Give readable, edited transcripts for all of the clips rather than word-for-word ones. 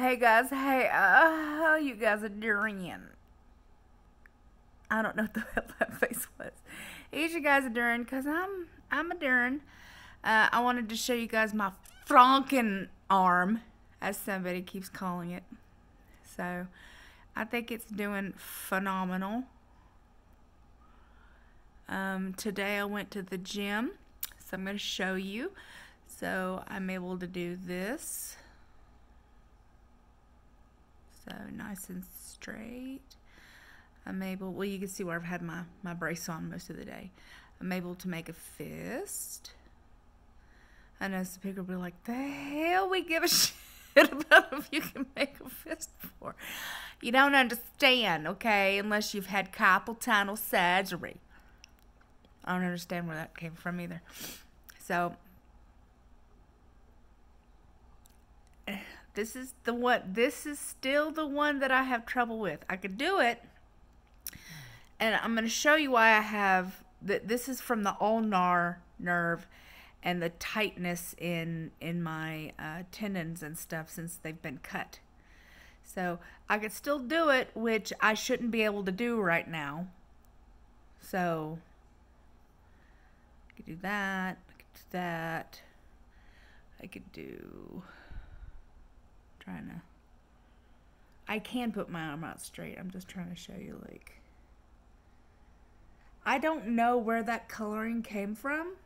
Hey guys, hey, how you guys are doing? I don't know what the hell that face was. How you guys are doing? Cause I'm a doing. I wanted to show you guys my Franken arm, as somebody keeps calling it. So, I think it's doing phenomenal. Today I went to the gym, so I'm going to show you. So I'm able to do this. So nice and straight. I'm able, well, you can see where I've had my brace on most of the day. I'm able to make a fist. I know some people will be like, the hell we give a shit about if you can make a fist for. You don't understand, okay, unless you've had carpal tunnel surgery. I don't understand where that came from either. So, this is the one. This is still the one that I have trouble with. I could do it, and I'm going to show you why I have. This is from the ulnar nerve and the tightness in my tendons and stuff since they've been cut. So I could still do it, which I shouldn't be able to do right now. So I could do that. I could do that. I could do. Trying to. I can put my arm out straight. I'm just trying to show you, like. I don't know where that coloring came from.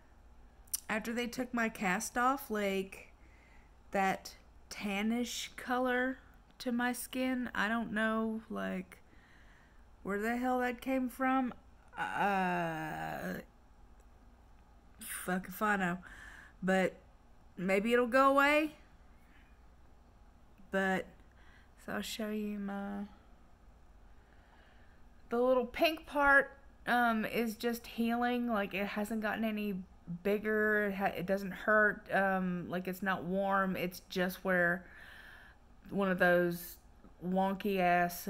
After they took my cast off, like that tannish color to my skin. I don't know, like, where the hell that came from. Fuck if I know. But maybe it'll go away. But, so I'll show you the little pink part is just healing. Like, it hasn't gotten any bigger. It doesn't hurt. Like, it's not warm. It's just where one of those wonky ass,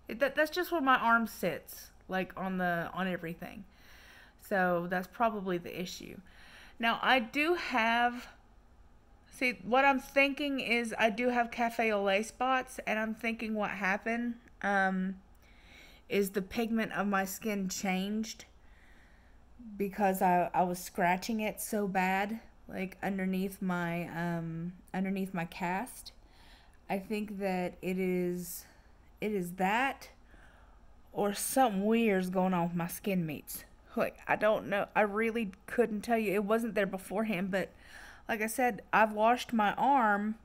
that's just where my arm sits, like on everything. So that's probably the issue. Now I do have, see, what I'm thinking is I do have cafe au lait spots, and I'm thinking what happened is the pigment of my skin changed because I was scratching it so bad, like underneath my cast. I think that it is that, or something weird's going on with my skin meats. Like, I don't know. I really couldn't tell you. It wasn't there beforehand, but like I said, I've washed my arm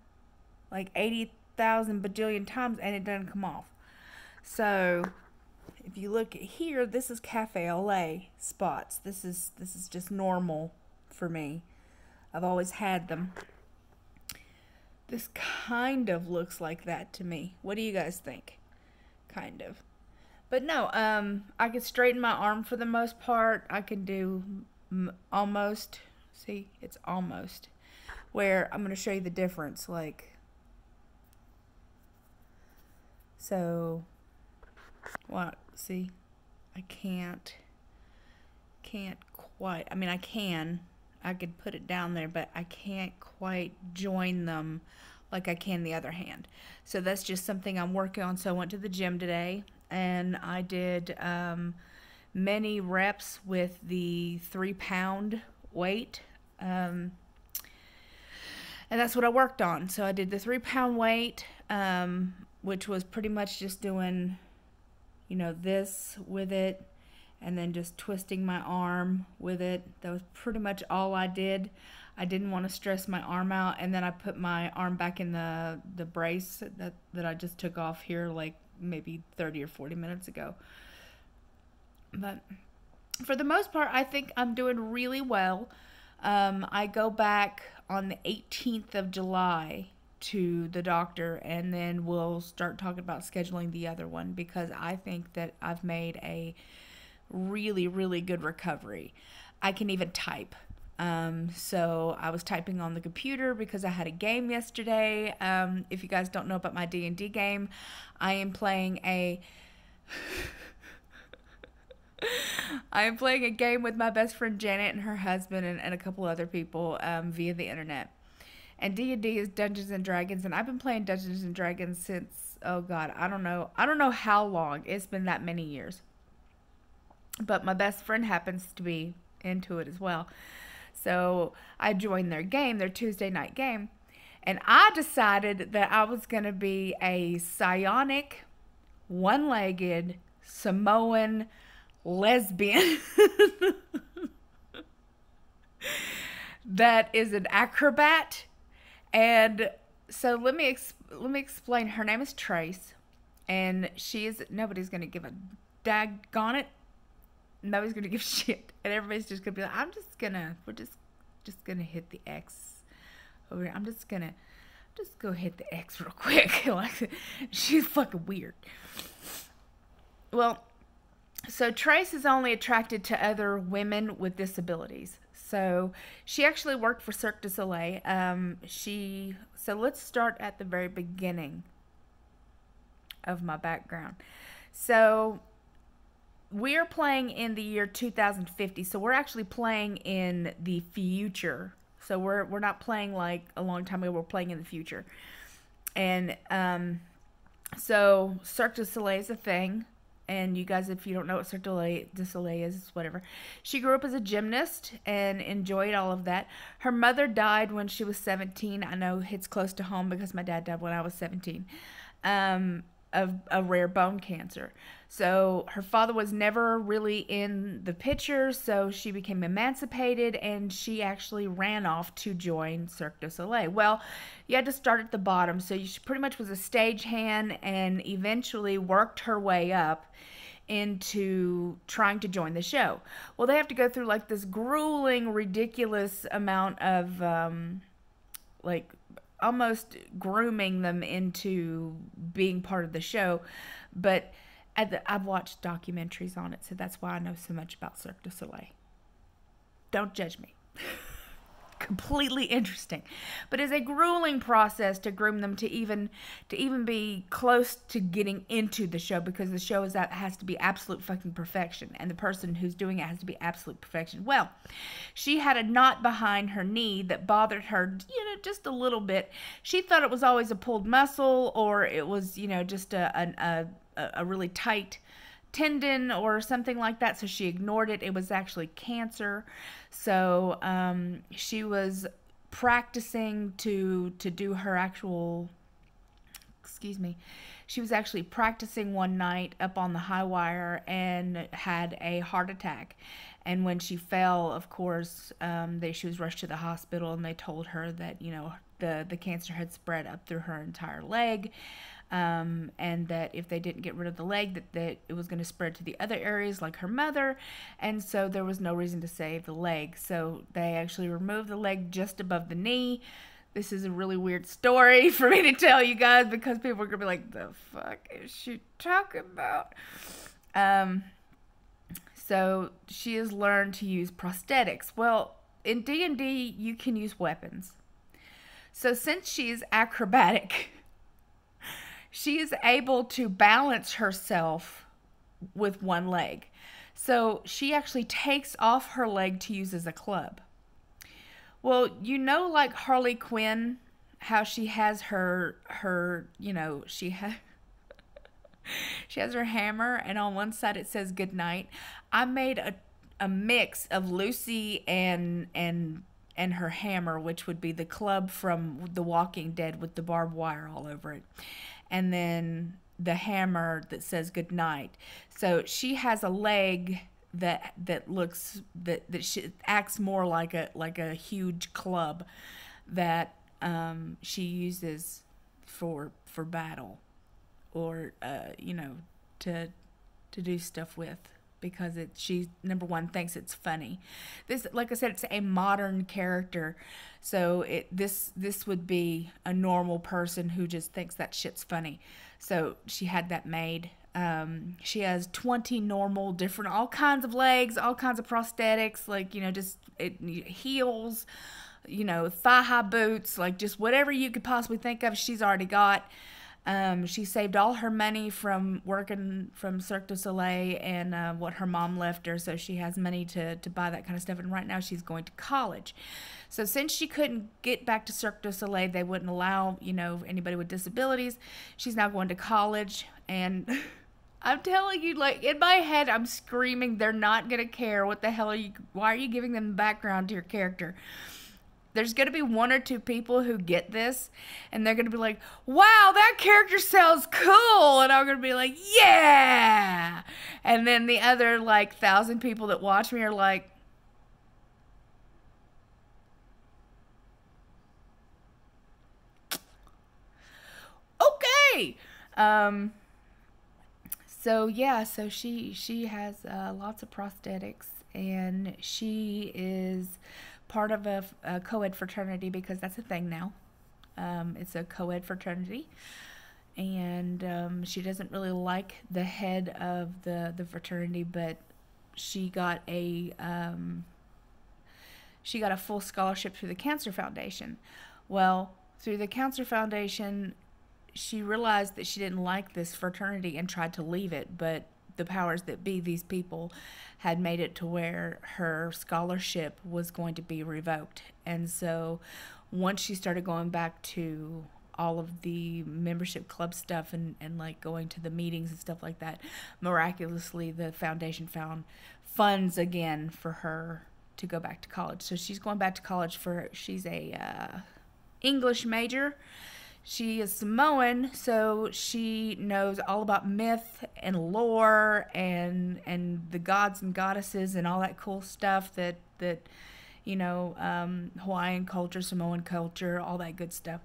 like 80,000 bajillion times and it doesn't come off. So if you look at here, this is cafe au lait spots. This is just normal for me. I've always had them. This kind of looks like that to me. What do you guys think? Kind of. But no, I can straighten my arm for the most part. I can do almost. See, it's almost. Where I'm going to show you the difference. Like, so, what? See, I can't quite. I mean, I could put it down there, but I can't quite join them like I can the other hand. So that's just something I'm working on. So I went to the gym today and I did many reps with the 3-pound weight. And that's what I worked on. So I did the 3-pound weight, which was pretty much just doing, you know, this with it, and then just twisting my arm with it. That was pretty much all I did. I didn't want to stress my arm out, and then I put my arm back in the brace that I just took off here like maybe 30 or 40 minutes ago. But for the most part, I think I'm doing really well. I go back on the 18th of July to the doctor, and then we'll start talking about scheduling the other one, because I think that I've made a really, really good recovery. I can even type. So I was typing on the computer because I had a game yesterday. If you guys don't know about my D&D game, I am playing a game with my best friend Janet and her husband and a couple other people via the internet. And D&D is Dungeons and Dragons, and I've been playing Dungeons and Dragons since, oh god, I don't know how long. It's been that many years. But my best friend happens to be into it as well. So I joined their game, their Tuesday night game, and I decided that I was going to be a psionic, one-legged Samoan lesbian that is an acrobat. And so let me explain. Her name is Trace, and she is, nobody's gonna give a daggone it. Nobody's gonna give shit, and everybody's just gonna be like, we're just gonna hit the X over here. I'm just gonna just go hit the X real quick. Like, she's fucking weird. Well, so Trace is only attracted to other women with disabilities. So she actually worked for Cirque du Soleil. So let's start at the very beginning of my background. So we are playing in the year 2050. So we're actually playing in the future. So we're not playing like a long time ago. We're playing in the future. And so Cirque du Soleil is a thing. And you guys, if you don't know what Cirque du Soleil is, whatever. She grew up as a gymnast and enjoyed all of that. Her mother died when she was 17. I know it's close to home because my dad died when I was 17. Of a rare bone cancer. So her father was never really in the picture, so she became emancipated, and she actually ran off to join Cirque du Soleil. Well, you had to start at the bottom, so she pretty much was a stagehand and eventually worked her way up into trying to join the show. Well, they have to go through like this grueling, ridiculous amount of like almost grooming them into being part of the show. But I've watched documentaries on it, so that's why I know so much about Cirque du Soleil. Don't judge me. Completely interesting, but it's a grueling process to groom them to even be close to getting into the show, because the show has to be absolute fucking perfection, and the person who's doing it has to be absolute perfection. Well, she had a knot behind her knee that bothered her, just a little bit. She thought it was always a pulled muscle, or it was, just a really tight tendon or something like that, so she ignored it. It was actually cancer. So she was practicing to do her actual, she was actually practicing one night up on the high wire and had a heart attack. And when she fell, of course, she was rushed to the hospital, and they told her that the cancer had spread up through her entire leg. And that if they didn't get rid of the leg, that it was going to spread to the other areas like her mother, and so there was no reason to save the leg. So they actually removed the leg just above the knee. This is a really weird story for me to tell you guys, because people are going to be like, the fuck is she talking about? So she has learned to use prosthetics. Well, in D&D, you can use weapons. So since she is acrobatic, she is able to balance herself with one leg. So she actually takes off her leg to use as a club. Well, like Harley Quinn, how she has her she has her hammer, and on one side it says good night. I made a mix of Lucy and her hammer, which would be the club from The Walking Dead with the barbed wire all over it. And then the hammer that says good night. So she has a leg that she acts more like a huge club that she uses for battle, or to do stuff with, because she, number one, thinks it's funny. This, like I said, it's a modern character, so this would be a normal person who just thinks that shit's funny. So she had that made. She has 20 normal, different, all kinds of legs, all kinds of prosthetics, like heels, thigh high boots, like just whatever you could possibly think of, she's already got. She saved all her money from working from Cirque du Soleil and what her mom left her, so she has money to buy that kind of stuff. And right now she's going to college. So since she couldn't get back to Cirque du Soleil, they wouldn't allow, anybody with disabilities. She's now going to college, and I'm telling you, like, in my head, I'm screaming, they're not going to care. What the hell why are you giving them background to your character? There's going to be one or two people who get this, and they're going to be like, wow, that character sounds cool. And I'm going to be like, yeah. And then the other, 1,000 people that watch me are like, okay. So she has lots of prosthetics, and she is part of a co-ed fraternity, because that's a thing now. It's a co-ed fraternity, and she doesn't really like the head of the fraternity, but she got a full scholarship through the Cancer Foundation. Well, through the Cancer Foundation, she realized that she didn't like this fraternity and tried to leave it, but the powers that be, these people, had made it to where her scholarship was going to be revoked. And so once she started going back to all of the membership club stuff and going to the meetings and stuff like that, miraculously the foundation found funds again for her to go back to college. So she's going back to college she's a English major. She is Samoan, so she knows all about myth and lore and the gods and goddesses and all that cool stuff that Hawaiian culture, Samoan culture, all that good stuff.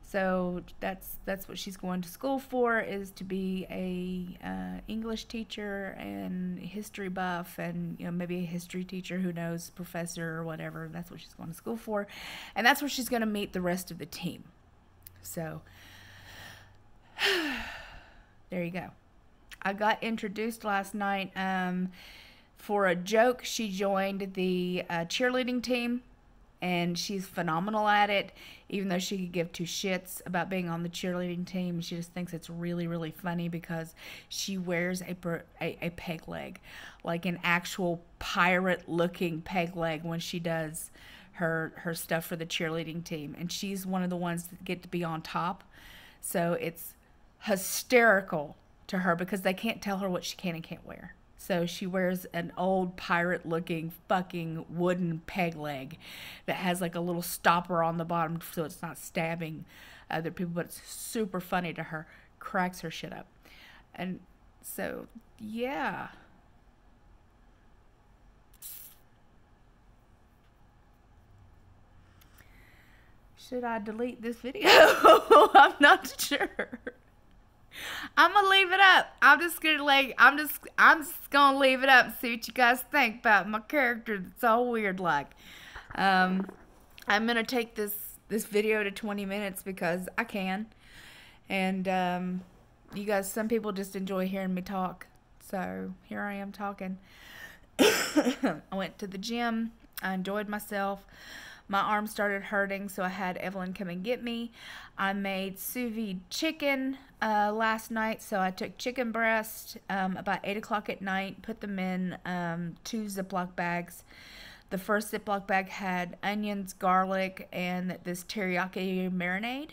So that's what she's going to school for, is to be a English teacher and history buff, and maybe a history teacher, who knows, professor or whatever. That's what she's going to school for, and that's where she's going to meet the rest of the team. So, there you go. I got introduced last night for a joke. She joined the cheerleading team, and she's phenomenal at it, even though she could give two shits about being on the cheerleading team. She just thinks it's really, really funny because she wears a peg leg, like an actual pirate-looking peg leg when she does her stuff for the cheerleading team, and she's one of the ones that get to be on top. So it's hysterical to her because they can't tell her what she can and can't wear. So she wears an old pirate looking fucking wooden peg leg that has like a little stopper on the bottom so it's not stabbing other people, but it's super funny to her, cracks her shit up. And so yeah, should I delete this video? I'm not sure. I'm gonna leave it up. I'm just gonna leave it up and see what you guys think about my character that's all weird like. I'm gonna take this video to 20 minutes because I can. And you guys, some people just enjoy hearing me talk. So here I am talking. I went to the gym. I enjoyed myself. My arm started hurting, so I had Evelyn come and get me. I made sous vide chicken last night, so I took chicken breast about 8 o'clock at night, put them in 2 Ziploc bags. The first Ziploc bag had onions, garlic, and this teriyaki marinade.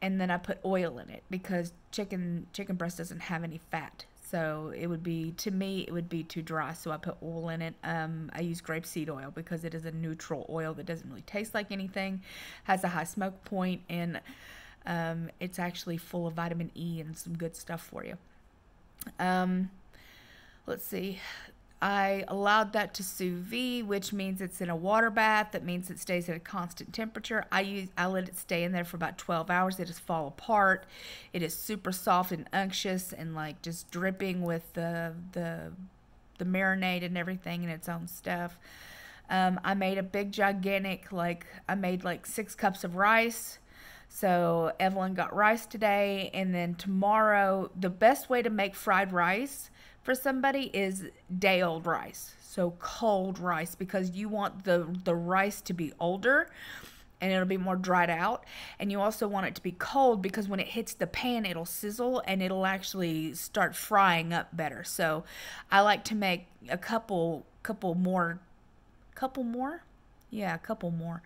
And then I put oil in it because chicken breast doesn't have any fat. So it would be, to me, it would be too dry, so I put oil in it. I use grapeseed oil because it is a neutral oil that doesn't really taste like anything, has a high smoke point, and it's actually full of vitamin E and some good stuff for you. Let's see. I allowed that to sous vide, which means it's in a water bath. That means it stays at a constant temperature. I let it stay in there for about 12 hours. It just fall apart. It is super soft and unctuous and like just dripping with the marinade and everything and its own stuff. I made a big gigantic, I made 6 cups of rice. So Evelyn got rice today, and then tomorrow, the best way to make fried rice for somebody is day-old rice, so cold rice, because you want the rice to be older, and it'll be more dried out. And you also want it to be cold because when it hits the pan, it'll sizzle and it'll actually start frying up better. So I like to make a couple more. Yeah, a couple more.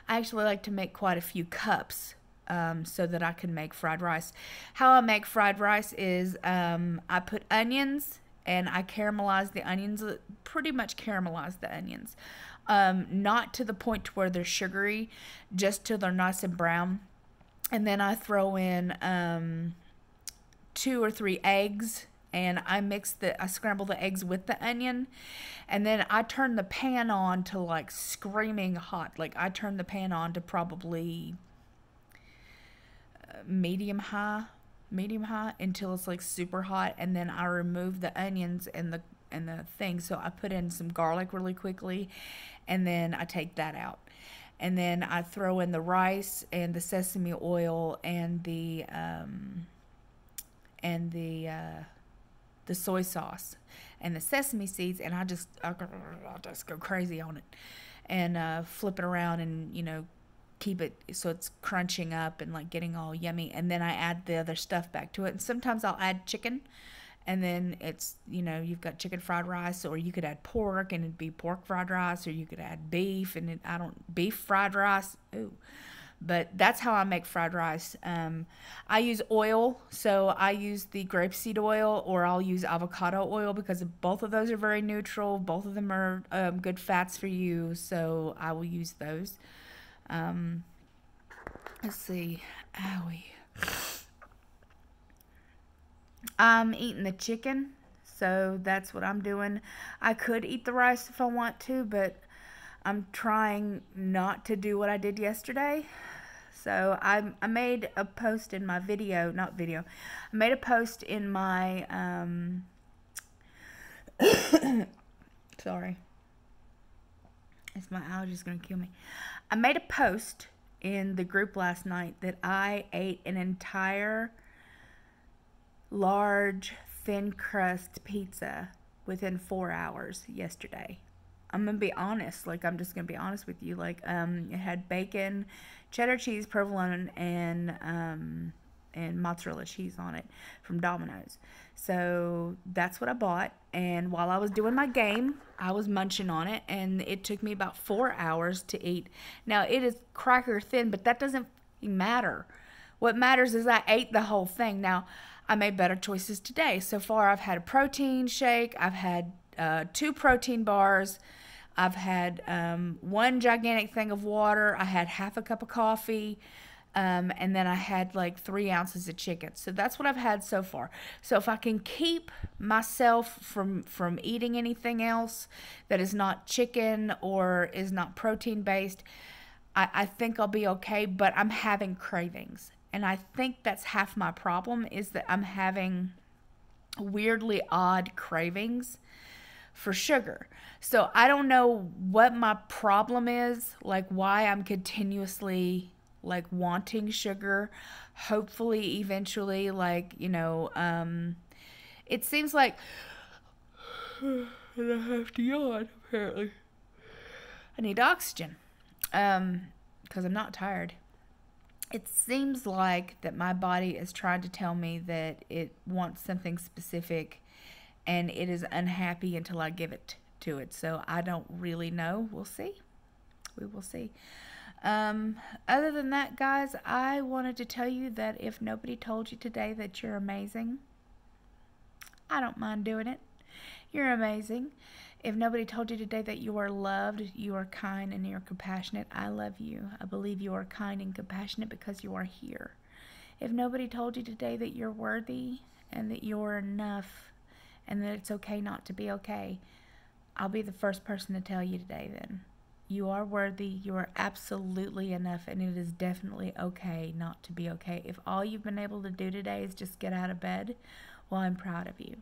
I actually like to make quite a few cups so that I can make fried rice. How I make fried rice is I put onions and I caramelize the onions, pretty much caramelize the onions. Not to the point to where they're sugary, just till they're nice and brown. And then I throw in 2 or 3 eggs, and I scramble the eggs with the onion, and then I turn the pan on to like screaming hot. Like I turn the pan on to probably medium high until it's like super hot, and then I remove the onions and the thing. So I put in some garlic really quickly, and then I take that out. And then I throw in the rice and the sesame oil and the soy sauce and the sesame seeds, and I'll just go crazy on it and flip it around and, you know, keep it so it's crunching up and like getting all yummy. And then I add the other stuff back to it. And sometimes I'll add chicken, and then it's, you know, you've got chicken fried rice, or you could add pork and it'd be pork fried rice, or you could add beef and beef fried rice. Ooh. But that's how I make fried rice. I use oil, so I use the grapeseed oil, or I'll use avocado oil, because both of those are very neutral. Both of them are good fats for you, so I will use those. Let's see. Owie. I'm eating the chicken, so that's what I'm doing. I could eat the rice if I want to, but I'm trying not to do what I did yesterday. So I made a post in my video, I made a post in my, sorry, it's my allergies going to kill me. I made a post in the group last night that I ate an entire large thin crust pizza within 4 hours yesterday. I'm gonna be honest, like I'm just gonna be honest with you. Like it had bacon, cheddar cheese, provolone, and mozzarella cheese on it from Domino's. So that's what I bought, and while I was doing my game, I was munching on it, and it took me about 4 hours to eat. Now it is cracker thin, but that doesn't matter. What matters is I ate the whole thing. Now I made better choices today. So far I've had a protein shake, I've had 2 protein bars, I've had 1 gigantic thing of water, I had half a cup of coffee, and then I had like 3 ounces of chicken. So that's what I've had so far. So if I can keep myself from eating anything else that is not chicken or is not protein based, I think I'll be okay. But I'm having cravings, and I think that's half my problem, is that I'm having weirdly odd cravings for sugar. So I don't know what my problem is, like why I'm continuously like wanting sugar. Hopefully eventually, like, you know, it seems like and I have to yawn apparently. I need oxygen because I'm not tired. It seems like that my body is trying to tell me that it wants something specific, and it is unhappy until I give it to it. So I don't really know. We'll see. We will see. Other than that, guys, I wanted to tell you that if nobody told you today that you're amazing, I don't mind doing it. You're amazing. If nobody told you today that you are loved, you are kind, and you're compassionate, I love you. I believe you are kind and compassionate because you are here. If nobody told you today that you're worthy and that you're enough and that it's okay not to be okay, I'll be the first person to tell you today then. You are worthy, you are absolutely enough, and it is definitely okay not to be okay. If all you've been able to do today is just get out of bed, well, I'm proud of you.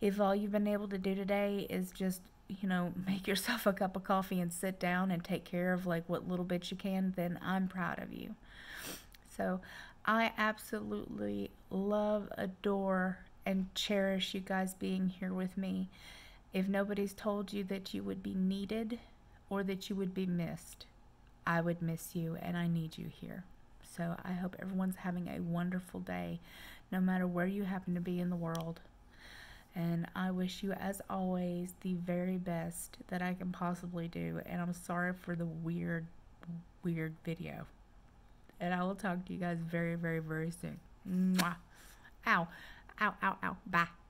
If all you've been able to do today is just, you know, make yourself a cup of coffee and sit down and take care of like what little bits you can, then I'm proud of you. So I absolutely love, adore, and cherish you guys being here with me. If nobody's told you that you would be needed or that you would be missed, I would miss you and I need you here. So I hope everyone's having a wonderful day, no matter where you happen to be in the world. And I wish you, as always, the very best that I can possibly do. And I'm sorry for the weird video. And I will talk to you guys very, very, very soon. Mwah. Ow. Ow, ow, ow. Bye.